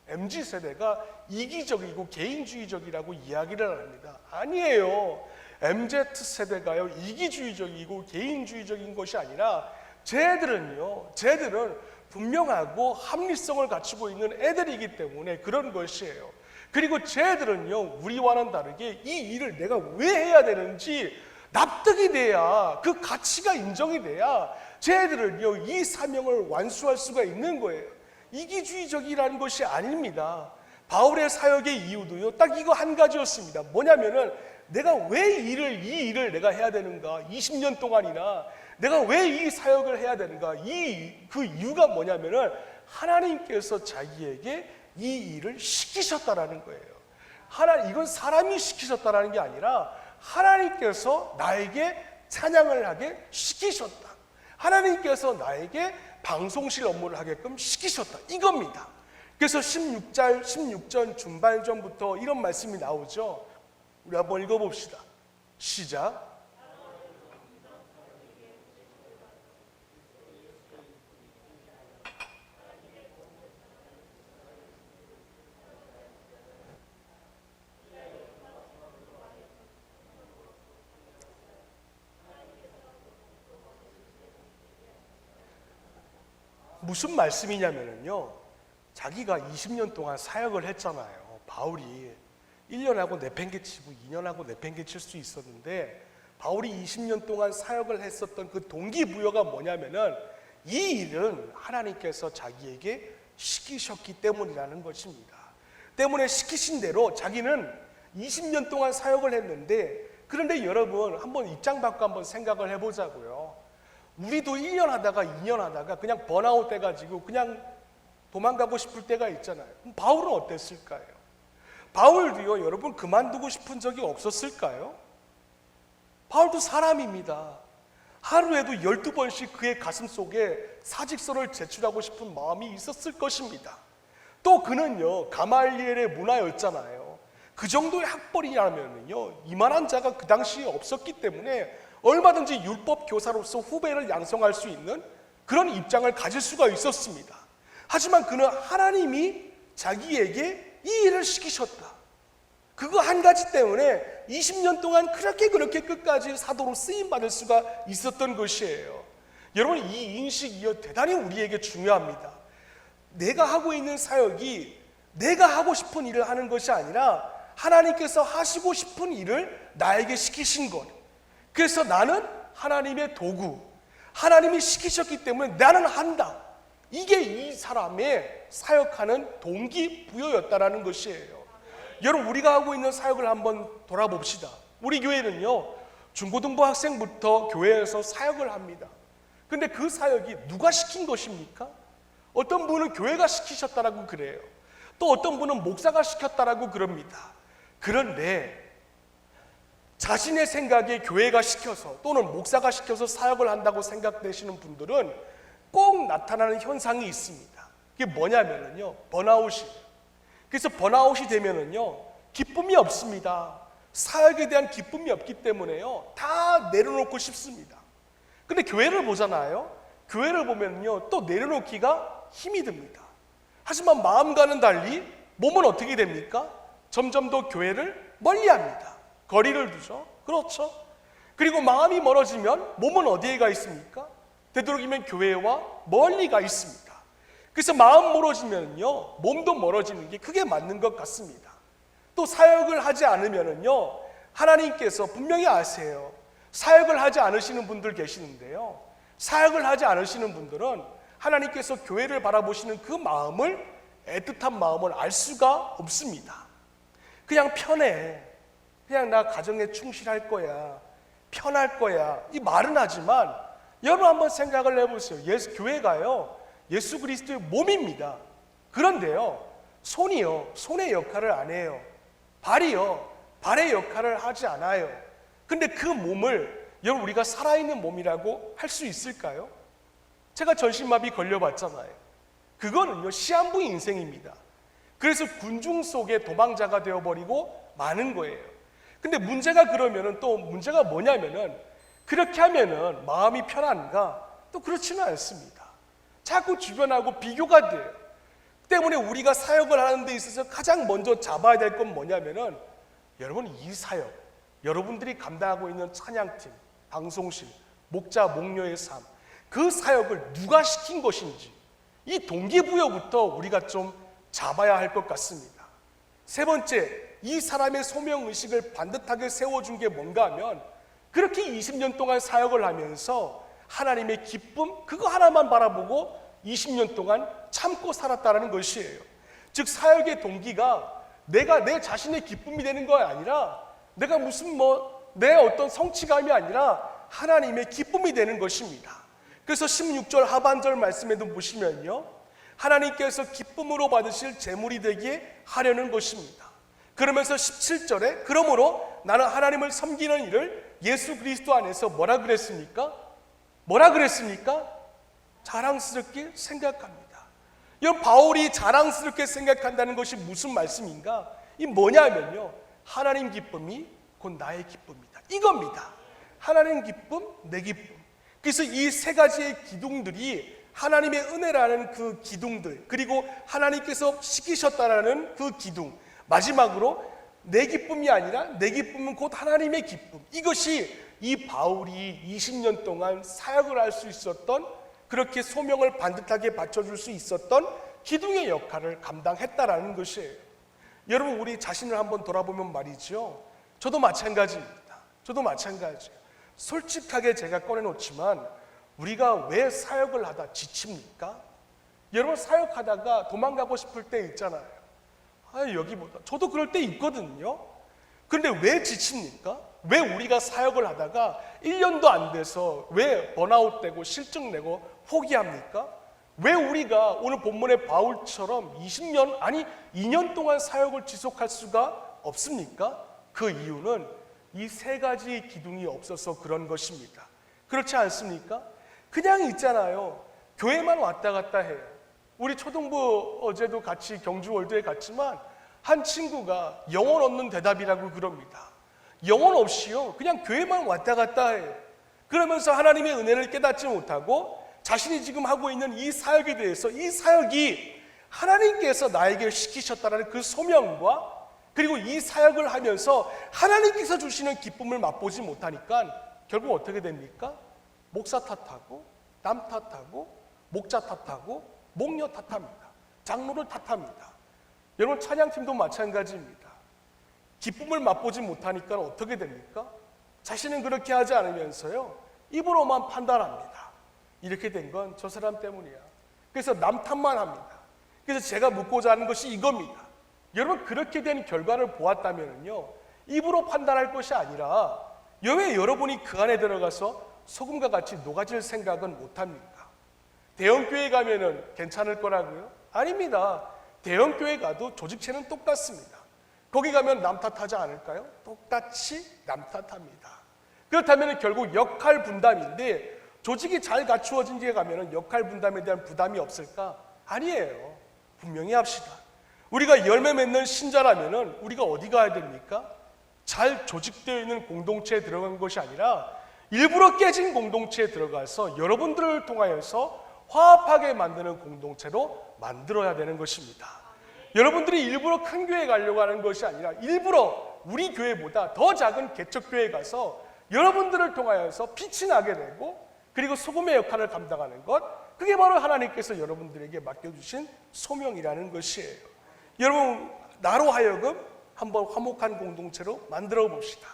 MZ세대가 이기적이고 개인주의적이라고 이야기를 합니다. 아니에요. MZ세대가요 이기주의적이고 개인주의적인 것이 아니라 쟤들은 분명하고 합리성을 갖추고 있는 애들이기 때문에 그런 것이에요. 그리고 쟤들은요 우리와는 다르게 이 일을 내가 왜 해야 되는지 납득이 돼야 그 가치가 인정이 돼야 쟤들은요 이 사명을 완수할 수가 있는 거예요. 이기주의적이라는 것이 아닙니다. 바울의 사역의 이유도요 딱 이거 한 가지였습니다. 뭐냐면은 내가 왜 이 일을 내가 해야 되는가? 20년 동안이나 내가 왜 이 사역을 해야 되는가? 그 이유가 뭐냐면은 하나님께서 자기에게 이 일을 시키셨다라는 거예요. 이건 사람이 시키셨다라는 게 아니라 하나님께서 나에게 찬양을 하게 시키셨다. 하나님께서 나에게 방송실 업무를 하게끔 시키셨다. 이겁니다. 그래서 16절 중반전부터 이런 말씀이 나오죠. 우리 한번 읽어봅시다. 시작. 무슨 말씀이냐면요, 자기가 20년 동안 사역을 했잖아요. 바울이 1년하고 내팽개치고 2년하고 내팽개칠 수 있었는데, 바울이 20년 동안 사역을 했었던 그 동기부여가 뭐냐면은 이 일은 하나님께서 자기에게 시키셨기 때문이라는 것입니다. 때문에 시키신 대로 자기는 20년 동안 사역을 했는데, 그런데 여러분 한번 입장 바꿔 한번 생각을 해보자고요. 우리도 1년 하다가 2년 하다가 그냥 번아웃 돼가지고 그냥 도망가고 싶을 때가 있잖아요. 그럼 바울은 어땠을까요? 바울도요, 여러분 그만두고 싶은 적이 없었을까요? 바울도 사람입니다. 하루에도 12번씩 그의 가슴 속에 사직서를 제출하고 싶은 마음이 있었을 것입니다. 또 그는요, 가말리엘의 문화였잖아요. 그 정도의 학벌이라면요, 이만한 자가 그 당시에 없었기 때문에 얼마든지 율법 교사로서 후배를 양성할 수 있는 그런 입장을 가질 수가 있었습니다. 하지만 그는 하나님이 자기에게 이 일을 시키셨다, 그거 한 가지 때문에 20년 동안 그렇게 끝까지 사도로 쓰임받을 수가 있었던 것이에요. 여러분, 이 인식이요, 대단히 우리에게 중요합니다. 내가 하고 있는 사역이 내가 하고 싶은 일을 하는 것이 아니라 하나님께서 하시고 싶은 일을 나에게 시키신 것. 그래서 나는 하나님의 도구, 하나님이 시키셨기 때문에 나는 한다. 이게 이 사람의 사역하는 동기부여였다라는 것이에요. 여러분, 우리가 하고 있는 사역을 한번 돌아봅시다. 우리 교회는요, 중고등부 학생부터 교회에서 사역을 합니다. 근데 그 사역이 누가 시킨 것입니까? 어떤 분은 교회가 시키셨다라고 그래요. 또 어떤 분은 목사가 시켰다라고 그럽니다. 그런데 자신의 생각에 교회가 시켜서 또는 목사가 시켜서 사역을 한다고 생각되시는 분들은 꼭 나타나는 현상이 있습니다. 그게 뭐냐면요, 번아웃이. 그래서 번아웃이 되면은요, 기쁨이 없습니다. 사역에 대한 기쁨이 없기 때문에요, 다 내려놓고 싶습니다. 근데 교회를 보잖아요. 교회를 보면요, 또 내려놓기가 힘이 듭니다. 하지만 마음과는 달리 몸은 어떻게 됩니까? 점점 더 교회를 멀리합니다. 거리를 두죠. 그렇죠. 그리고 마음이 멀어지면 몸은 어디에 가 있습니까? 되도록이면 교회와 멀리 가 있습니다. 그래서 마음 멀어지면요, 몸도 멀어지는 게 크게 맞는 것 같습니다. 또 사역을 하지 않으면요, 하나님께서 분명히 아세요. 사역을 하지 않으시는 분들 계시는데요, 사역을 하지 않으시는 분들은 하나님께서 교회를 바라보시는 그 마음을, 애틋한 마음을 알 수가 없습니다. 그냥 편해, 그냥 나 가정에 충실할 거야, 편할 거야, 이 말은 하지만 여러분 한번 생각을 해보세요. 교회가요, 예수 그리스도의 몸입니다. 그런데요, 손이요, 손의 역할을 안 해요. 발이요, 발의 역할을 하지 않아요. 근데 그 몸을 여러분 우리가 살아있는 몸이라고 할 수 있을까요? 제가 전신마비 걸려봤잖아요. 그거는요, 시한부 인생입니다. 그래서 군중 속에 도망자가 되어버리고 마는 거예요. 근데 문제가 그러면은 또 문제가 뭐냐면은, 그렇게 하면은 마음이 편한가? 또 그렇지는 않습니다. 자꾸 주변하고 비교가 돼요. 때문에 우리가 사역을 하는 데 있어서 가장 먼저 잡아야 될 건 뭐냐면은, 여러분 이 사역, 여러분들이 감당하고 있는 찬양팀, 방송실, 목자, 목녀의 삶, 그 사역을 누가 시킨 것인지 이 동기부여부터 우리가 좀 잡아야 할 것 같습니다. 세 번째, 이 사람의 소명의식을 반듯하게 세워준 게 뭔가 하면, 그렇게 20년 동안 사역을 하면서 하나님의 기쁨, 그거 하나만 바라보고 20년 동안 참고 살았다는 것이에요. 즉 사역의 동기가 내가 내 자신의 기쁨이 되는 거 아니라, 내가 무슨 내 어떤 성취감이 아니라 하나님의 기쁨이 되는 것입니다. 그래서 16절 하반절 말씀에도 보시면요, 하나님께서 기쁨으로 받으실 제물이 되게 하려는 것입니다. 그러면서 17절에 그러므로 나는 하나님을 섬기는 일을 예수 그리스도 안에서 뭐라 그랬습니까? 자랑스럽게 생각합니다. 여러분, 바울이 자랑스럽게 생각한다는 것이 무슨 말씀인가? 이 뭐냐면요, 하나님 기쁨이 곧 나의 기쁨이다, 이겁니다. 하나님 기쁨, 내 기쁨. 그래서 이 세 가지의 기둥들이 하나님의 은혜라는 그 기둥들, 그리고 하나님께서 시키셨다라는 그 기둥, 마지막으로 내 기쁨이 아니라 내 기쁨은 곧 하나님의 기쁨. 이것이 이 바울이 20년 동안 사역을 할 수 있었던 그렇게 소명을 반듯하게 받쳐줄 수 있었던 기둥의 역할을 감당했다라는 것이에요. 여러분, 우리 자신을 한번 돌아보면 말이죠, 저도 마찬가지입니다. 저도 마찬가지예요. 솔직하게 제가 꺼내놓지만 우리가 왜 사역을 하다 지칩니까? 여러분, 사역하다가 도망가고 싶을 때 있잖아요. 여기보다 저도 그럴 때 있거든요. 그런데 왜 지칩니까? 왜 우리가 사역을 하다가 1년도 안 돼서 왜 번아웃되고 실증내고 포기합니까? 왜 우리가 오늘 본문의 바울처럼 20년 아니 2년 동안 사역을 지속할 수가 없습니까? 그 이유는 이 세 가지 기둥이 없어서 그런 것입니다. 그렇지 않습니까? 그냥 있잖아요. 교회만 왔다 갔다 해요. 우리 초등부 어제도 같이 경주월드에 갔지만 한 친구가 영혼 없는 대답이라고 그럽니다. 영혼 없이요, 그냥 교회만 왔다 갔다 해요. 그러면서 하나님의 은혜를 깨닫지 못하고 자신이 지금 하고 있는 이 사역에 대해서, 이 사역이 하나님께서 나에게 시키셨다는 그 소명과, 그리고 이 사역을 하면서 하나님께서 주시는 기쁨을 맛보지 못하니까 결국 어떻게 됩니까? 목사 탓하고 남 탓하고 목자 탓하고 목녀 탓합니다. 장로를 탓합니다. 여러분, 찬양팀도 마찬가지입니다. 기쁨을 맛보지 못하니까 어떻게 됩니까? 자신은 그렇게 하지 않으면서요, 입으로만 판단합니다. 이렇게 된 건 저 사람 때문이야. 그래서 남 탓만 합니다. 그래서 제가 묻고자 하는 것이 이겁니다. 여러분, 그렇게 된 결과를 보았다면요, 입으로 판단할 것이 아니라 왜 여러분이 그 안에 들어가서 소금과 같이 녹아질 생각은 못합니까? 대형교회 가면은 괜찮을 거라고요? 아닙니다. 대형교회 가도 조직체는 똑같습니다. 거기 가면 남 탓하지 않을까요? 똑같이 남 탓합니다. 그렇다면 결국 역할 분담인데, 조직이 잘 갖추어진 데 가면 역할 분담에 대한 부담이 없을까? 아니에요. 분명히 합시다. 우리가 열매 맺는 신자라면 우리가 어디 가야 됩니까? 잘 조직되어 있는 공동체에 들어간 것이 아니라 일부러 깨진 공동체에 들어가서 여러분들을 통하여서 화합하게 만드는 공동체로 만들어야 되는 것입니다. 여러분들이 일부러 큰 교회에 가려고 하는 것이 아니라 일부러 우리 교회보다 더 작은 개척교회에 가서 여러분들을 통하여서 빛이 나게 되고, 그리고 소금의 역할을 감당하는 것, 그게 바로 하나님께서 여러분들에게 맡겨주신 소명이라는 것이에요. 여러분, 나로 하여금 한번 화목한 공동체로 만들어 봅시다.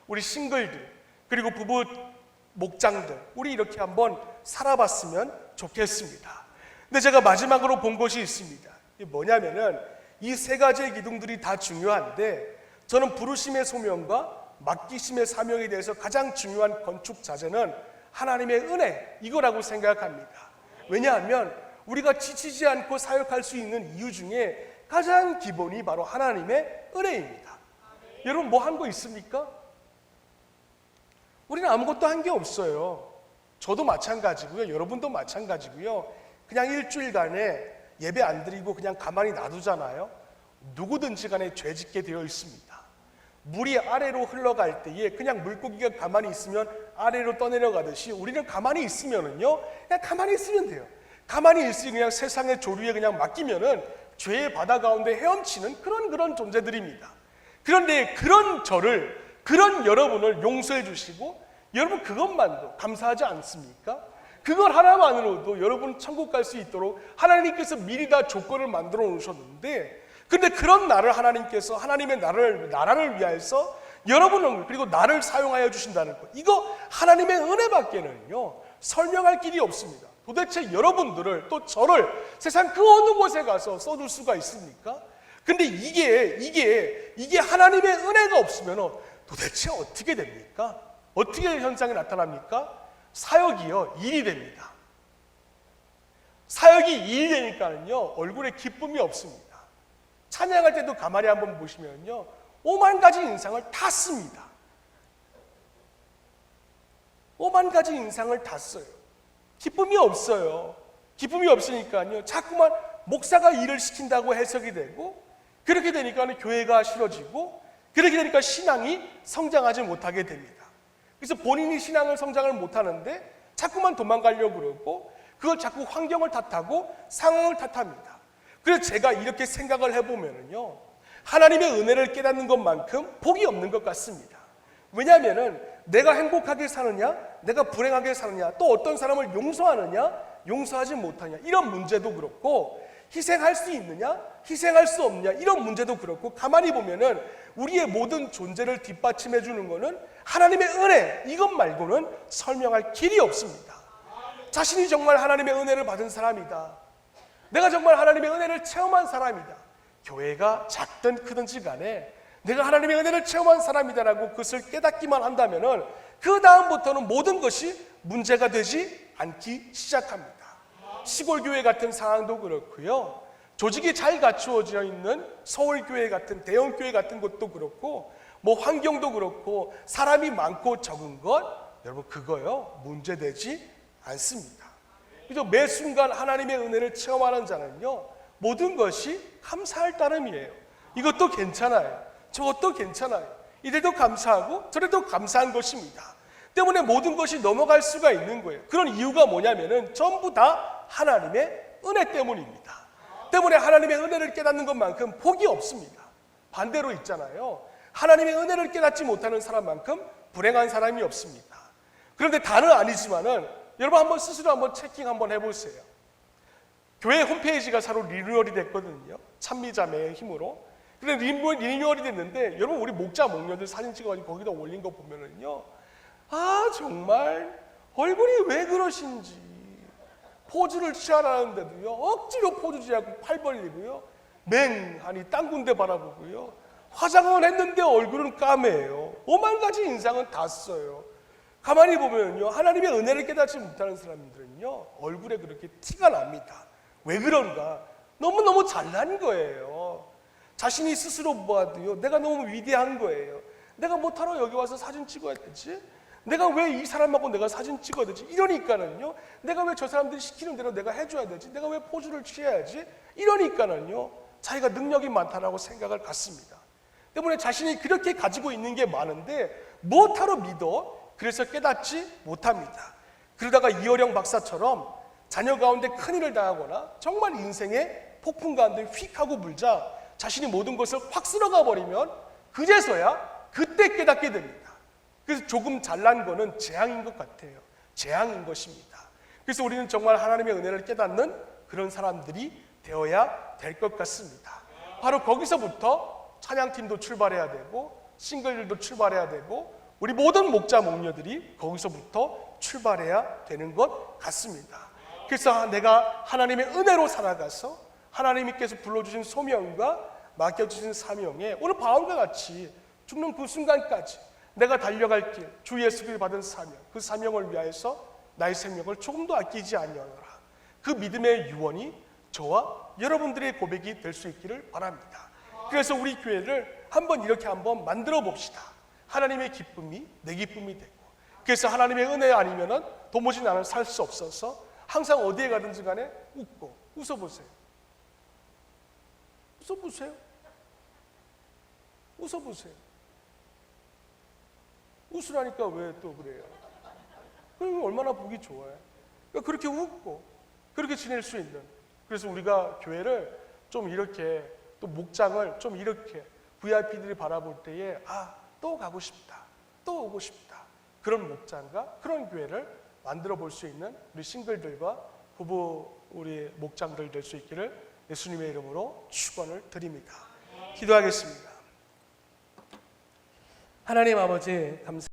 우리 싱글들, 그리고 부부 목장들, 우리 이렇게 한번 살아봤으면 좋겠습니다. 근데 제가 마지막으로 본 것이 있습니다. 이게 뭐냐면은 이 세 가지의 기둥들이 다 중요한데, 저는 부르심의 소명과 맡기심의 사명에 대해서 가장 중요한 건축 자재는 하나님의 은혜, 이거라고 생각합니다. 왜냐하면 우리가 지치지 않고 사역할 수 있는 이유 중에 가장 기본이 바로 하나님의 은혜입니다. 여러분, 뭐 한 거 있습니까? 우리는 아무것도 한 게 없어요. 저도 마찬가지고요, 여러분도 마찬가지고요. 그냥 일주일간에 예배 안 드리고 그냥 가만히 놔두잖아요. 누구든지 간에 죄 짓게 되어 있습니다. 물이 아래로 흘러갈 때에 그냥 물고기가 가만히 있으면 아래로 떠내려가듯이 우리는 가만히 있으면은요, 그냥 가만히 있으면 돼요. 가만히 있으니 그냥 세상의 조류에 그냥 맡기면은 죄의 바다 가운데 헤엄치는 그런 존재들입니다. 그런데 그런 저를, 그런 여러분을 용서해 주시고, 여러분 그것만도 감사하지 않습니까? 그걸 하나만으로도 여러분 천국 갈 수 있도록 하나님께서 미리 다 조건을 만들어 놓으셨는데, 근데 그런 나를 하나님께서 하나님의 나라를 위하여서 여러분을, 그리고 나를 사용하여 주신다는 것, 이거 하나님의 은혜밖에는요 설명할 길이 없습니다. 도대체 여러분들을, 또 저를 세상 그 어느 곳에 가서 써줄 수가 있습니까? 근데 이게 하나님의 은혜가 없으면 도대체 어떻게 됩니까? 어떻게 현상이 나타납니까? 사역이요, 일이 됩니다. 사역이 일이 되니까는요, 얼굴에 기쁨이 없습니다. 찬양할 때도 가만히 한번 보시면요, 5만 가지 인상을 다 씁니다. 5만 가지 인상을 다 써요. 기쁨이 없어요. 기쁨이 없으니까요, 자꾸만 목사가 일을 시킨다고 해석이 되고, 그렇게 되니까 교회가 싫어지고, 그렇게 되니까 신앙이 성장하지 못하게 됩니다. 그래서 본인이 신앙을 성장을 못하는데 자꾸만 도망가려고 그러고, 그걸 자꾸 환경을 탓하고 상황을 탓합니다. 그래서 제가 이렇게 생각을 해보면요, 하나님의 은혜를 깨닫는 것만큼 복이 없는 것 같습니다. 왜냐하면은 내가 행복하게 사느냐, 내가 불행하게 사느냐, 또 어떤 사람을 용서하느냐, 용서하지 못하냐, 이런 문제도 그렇고, 희생할 수 있느냐, 희생할 수 없느냐, 이런 문제도 그렇고, 가만히 보면은 우리의 모든 존재를 뒷받침해 주는 것은 하나님의 은혜, 이것 말고는 설명할 길이 없습니다. 자신이 정말 하나님의 은혜를 받은 사람이다, 내가 정말 하나님의 은혜를 체험한 사람이다, 교회가 작든 크든지 간에 내가 하나님의 은혜를 체험한 사람이다라고 그것을 깨닫기만 한다면은 그 다음부터는 모든 것이 문제가 되지 않기 시작합니다. 시골교회 같은 상황도 그렇고요, 조직이 잘 갖추어져 있는 서울교회 같은 대형교회 같은 것도 그렇고, 뭐 환경도 그렇고, 사람이 많고 적은 것, 여러분 그거요 문제되지 않습니다. 그래서 매 순간 하나님의 은혜를 체험하는 자는요, 모든 것이 감사할 따름이에요. 이것도 괜찮아요, 저것도 괜찮아요, 이래도 감사하고 저래도 감사한 것입니다. 때문에 모든 것이 넘어갈 수가 있는 거예요. 그런 이유가 뭐냐면은 전부 다 하나님의 은혜 때문입니다. 때문에 하나님의 은혜를 깨닫는 것만큼 복이 없습니다. 반대로 있잖아요, 하나님의 은혜를 깨닫지 못하는 사람만큼 불행한 사람이 없습니다. 그런데 다는 아니지만은 여러분 한번 스스로 한번 체킹 한번 해보세요. 교회 홈페이지가 새로 리뉴얼이 됐거든요, 찬미자매의 힘으로. 근데 리뉴얼이 됐는데 여러분 우리 목자 목녀들 사진 찍어가지고 거기다 올린 거 보면은요, 아 정말 얼굴이 왜 그러신지, 포즈를 취하라는데도요 억지로 포즈 취하고 팔 벌리고요, 맹하니 딴 군데 바라보고요, 화장은 했는데 얼굴은 까매요. 오만 가지 인상은 다 써요. 가만히 보면요, 하나님의 은혜를 깨닫지 못하는 사람들은요 얼굴에 그렇게 티가 납니다. 왜 그런가? 너무너무 잘난 거예요. 자신이 스스로 보아도요, 내가 너무 위대한 거예요. 내가 못하러 여기 와서 사진 찍어야 되지? 내가 왜 이 사람하고 내가 사진 찍어야 되지? 이러니까는요, 내가 왜 저 사람들이 시키는 대로 내가 해줘야 되지? 내가 왜 포즈를 취해야지? 이러니까는요, 자기가 능력이 많다라고 생각을 갖습니다. 때문에 자신이 그렇게 가지고 있는 게 많은데 못하러 믿어? 그래서 깨닫지 못합니다. 그러다가 이어령 박사처럼 자녀 가운데 큰일을 당하거나 정말 인생의 폭풍 가운데 휙 하고 물자 자신이 모든 것을 확 쓸어가 버리면 그제서야 그때 깨닫게 됩니다. 그래서 조금 잘난 거는 재앙인 것 같아요. 재앙인 것입니다. 그래서 우리는 정말 하나님의 은혜를 깨닫는 그런 사람들이 되어야 될 것 같습니다. 바로 거기서부터 찬양팀도 출발해야 되고, 싱글들도 출발해야 되고, 우리 모든 목자 목녀들이 거기서부터 출발해야 되는 것 같습니다. 그래서 내가 하나님의 은혜로 살아가서 하나님께서 불러주신 소명과 맡겨주신 사명에 오늘 바울과 같이 죽는 그 순간까지 내가 달려갈 길, 주 예수를 받은 사명, 그 사명을 위하여서 나의 생명을 조금도 아끼지 아니하노라. 그 믿음의 유언이 저와 여러분들의 고백이 될 수 있기를 바랍니다. 그래서 우리 교회를 한번 만들어 봅시다. 하나님의 기쁨이 내 기쁨이 되고, 그래서 하나님의 은혜 아니면은 도무지 나는 살 수 없어서 항상 어디에 가든지 간에 웃고, 웃어보세요. 웃어보세요. 웃어보세요. 웃으라니까 왜 또 그래요? 그럼 얼마나 보기 좋아요. 그러니까 그렇게 웃고 그렇게 지낼 수 있는, 그래서 우리가 교회를 좀 이렇게, 또 목장을 좀 이렇게 VIP들이 바라볼 때에 또 가고 싶다, 또 오고 싶다, 그런 목장과 그런 교회를 만들어 볼 수 있는 우리 싱글들과 부부 우리 목장들 될 수 있기를 예수님의 이름으로 축원을 드립니다. 기도하겠습니다. 하나님 아버지 감사합니다.